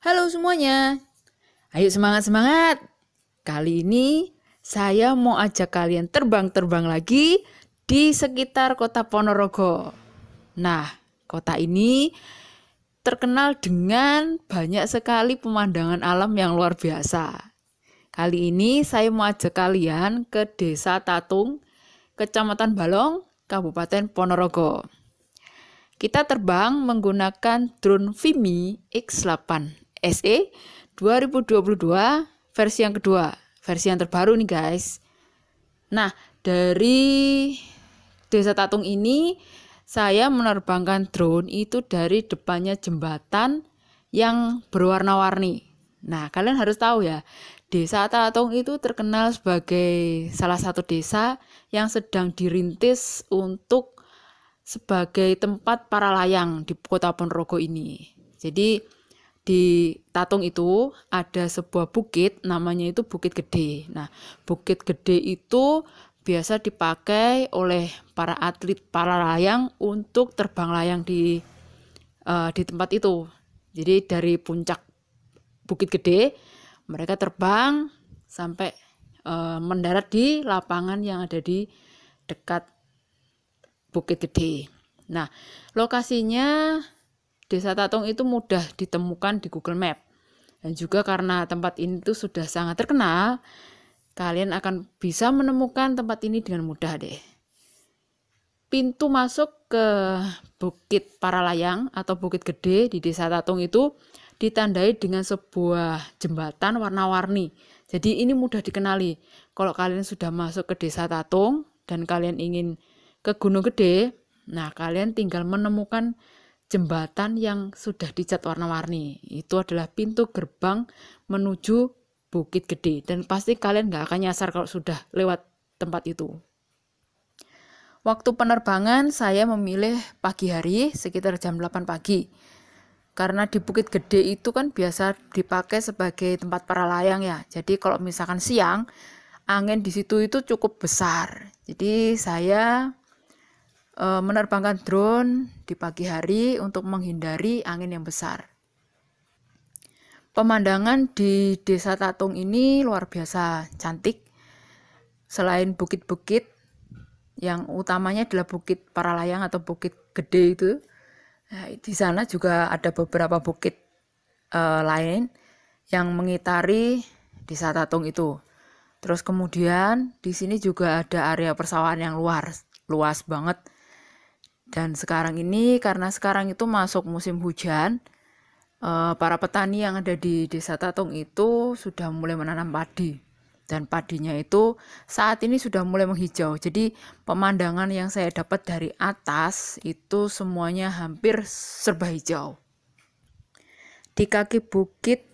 Halo semuanya, ayo semangat-semangat. Kali ini saya mau ajak kalian terbang-terbang lagi di sekitar kota Ponorogo. Nah, kota ini terkenal dengan banyak sekali pemandangan alam yang luar biasa. Kali ini saya mau ajak kalian ke Desa Tatung, Kecamatan Balong, Kabupaten Ponorogo. Kita terbang menggunakan drone Vimi X8 SE 2022 versi yang kedua, versi yang terbaru nih guys. Nah, dari Desa Tatung ini saya menerbangkan drone itu dari depannya jembatan yang berwarna-warni. Nah, kalian harus tahu ya, Desa Tatung itu terkenal sebagai salah satu desa yang sedang dirintis untuk sebagai tempat para layang di kota Ponorogo ini. Jadi di Tatung itu ada sebuah bukit, namanya itu Bukit Gede. Nah, Bukit Gede itu biasa dipakai oleh para atlet para layang untuk terbang layang di tempat itu. Jadi dari puncak Bukit Gede mereka terbang sampai mendarat di lapangan yang ada di dekat Bukit Gede. Nah, lokasinya Desa Tatung itu mudah ditemukan di Google Map. Dan juga karena tempat ini tuh sudah sangat terkenal, kalian akan bisa menemukan tempat ini dengan mudah deh. Pintu masuk ke Bukit Paralayang atau Bukit Gede di Desa Tatung itu ditandai dengan sebuah jembatan warna-warni. Jadi ini mudah dikenali. Kalau kalian sudah masuk ke Desa Tatung dan kalian ingin ke Gunung Gede, nah kalian tinggal menemukan jembatan yang sudah dicat warna-warni. Itu adalah pintu gerbang menuju Bukit Gede. Dan pasti kalian gak akan nyasar kalau sudah lewat tempat itu. Waktu penerbangan saya memilih pagi hari sekitar jam 8 pagi. Karena di Bukit Gede itu kan biasa dipakai sebagai tempat para layang ya. Jadi kalau misalkan siang, angin di situ itu cukup besar. Jadi saya menerbangkan drone di pagi hari untuk menghindari angin yang besar. Pemandangan di Desa Tatung ini luar biasa cantik. Selain bukit-bukit, yang utamanya adalah Bukit Paralayang atau Bukit Gede itu. Nah, di sana juga ada beberapa bukit lain yang mengitari Desa Tatung itu. Terus kemudian di sini juga ada area persawahan yang luas banget. Dan sekarang ini karena sekarang itu masuk musim hujan, para petani yang ada di Desa Tatung itu sudah mulai menanam padi. Dan padinya itu saat ini sudah mulai menghijau. Jadi pemandangan yang saya dapat dari atas itu semuanya hampir serba hijau. Di kaki bukit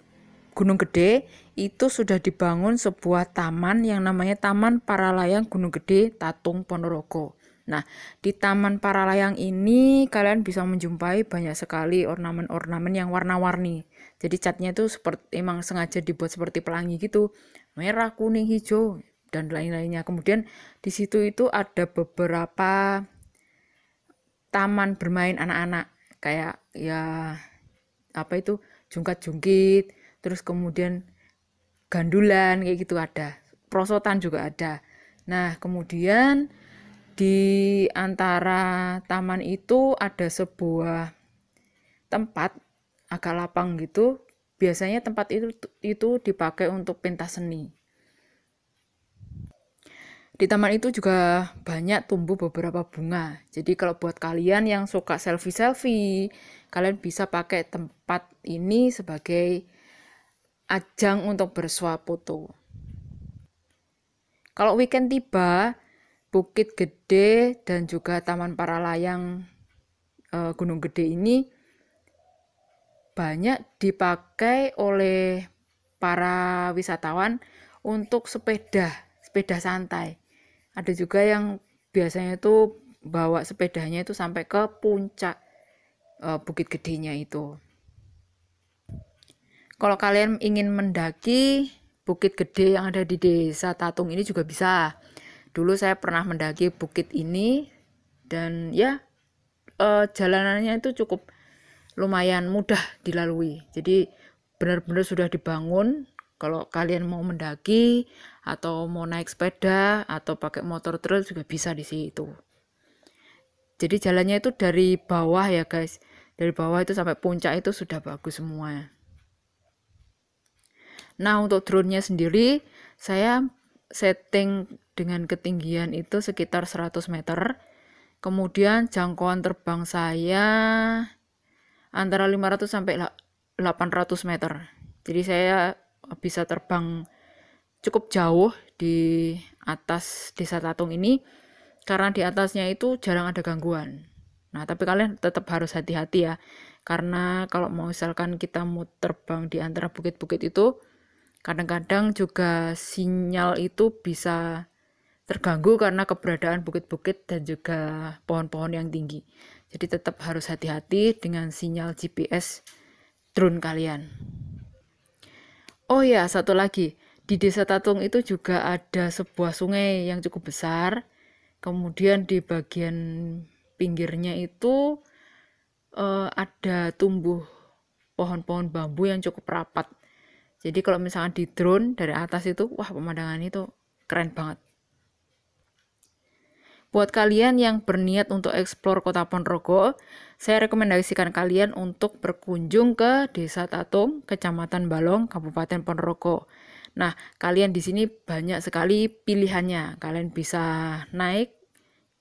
Gunung Gede itu sudah dibangun sebuah taman yang namanya Taman Paralayang Gunung Gede Tatung Ponorogo. Nah, di Taman Paralayang ini kalian bisa menjumpai banyak sekali ornamen-ornamen yang warna-warni. Jadi catnya itu seperti emang sengaja dibuat seperti pelangi gitu, merah, kuning, hijau dan lain-lainnya. Kemudian di situ itu ada beberapa taman bermain anak-anak kayak ya apa itu jungkat-jungkit, terus kemudian gandulan kayak gitu ada, prosotan juga ada. Nah, kemudian di antara taman itu ada sebuah tempat agak lapang gitu. Biasanya tempat itu dipakai untuk pentas seni. Di taman itu juga banyak tumbuh beberapa bunga. Jadi kalau buat kalian yang suka selfie-selfie, kalian bisa pakai tempat ini sebagai ajang untuk bersuah foto. Kalau weekend tiba, Bukit Gede dan juga Taman Paralayang Gunung Gede ini banyak dipakai oleh para wisatawan untuk sepeda santai. Ada juga yang biasanya itu bawa sepedanya itu sampai ke puncak Bukit Gedenya itu. Kalau kalian ingin mendaki Bukit Gede yang ada di Desa Tatung ini juga bisa. Dulu saya pernah mendaki bukit ini dan ya jalanannya itu cukup lumayan mudah dilalui. Jadi benar-benar sudah dibangun. Kalau kalian mau mendaki atau mau naik sepeda atau pakai motor trail juga bisa di situ. Jadi jalannya itu dari bawah ya guys. Dari bawah itu sampai puncak itu sudah bagus semua. Nah, untuk drone-nya sendiri saya setting dengan ketinggian itu sekitar 100 meter. Kemudian jangkauan terbang saya antara 500 sampai 800 meter. Jadi saya bisa terbang cukup jauh di atas Desa Tatung ini karena di atasnya itu jarang ada gangguan. Nah, tapi kalian tetap harus hati-hati ya. Karena kalau mau misalkan kita mau terbang di antara bukit-bukit itu, kadang-kadang juga sinyal itu bisa terganggu karena keberadaan bukit-bukit dan juga pohon-pohon yang tinggi. Jadi tetap harus hati-hati dengan sinyal GPS drone kalian. Oh ya, satu lagi. Di Desa Tatung itu juga ada sebuah sungai yang cukup besar. Kemudian di bagian pinggirnya itu ada tumbuh pohon-pohon bambu yang cukup rapat. Jadi kalau misalnya di drone dari atas itu, wah pemandangan itu keren banget. Buat kalian yang berniat untuk eksplor Kota Ponorogo, saya rekomendasikan kalian untuk berkunjung ke Desa Tatung, Kecamatan Balong, Kabupaten Ponorogo. Nah, kalian di sini banyak sekali pilihannya. Kalian bisa naik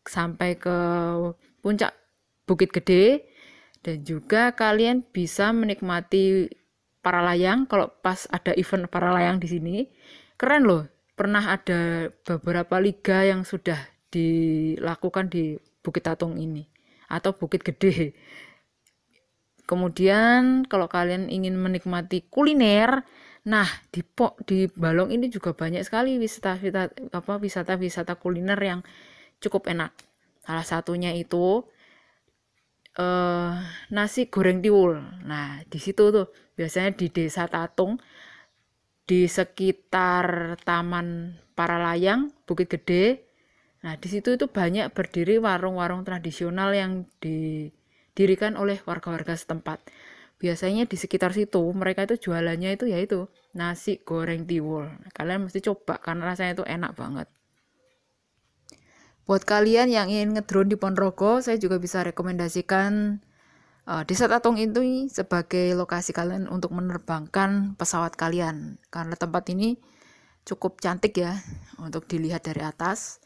sampai ke puncak Bukit Gede dan juga kalian bisa menikmati para layang. Kalau pas ada event para layang di sini, keren loh. Pernah ada beberapa liga yang sudah dilakukan di Bukit Tatung ini atau Bukit Gede. Kemudian kalau kalian ingin menikmati kuliner, nah di Balong ini juga banyak sekali wisata kuliner yang cukup enak. Salah satunya itu nasi goreng tiwul. Nah, di situ tuh biasanya di Desa Tatung di sekitar Taman Paralayang Bukit Gede. Nah, di situ itu banyak berdiri warung-warung tradisional yang didirikan oleh warga-warga setempat. Biasanya di sekitar situ mereka itu jualannya itu yaitu nasi goreng tiwul. Kalian mesti coba karena rasanya itu enak banget. Buat kalian yang ingin ngedrone di Ponorogo, saya juga bisa rekomendasikan Desa Tatung itu sebagai lokasi kalian untuk menerbangkan pesawat kalian. Karena tempat ini cukup cantik ya untuk dilihat dari atas.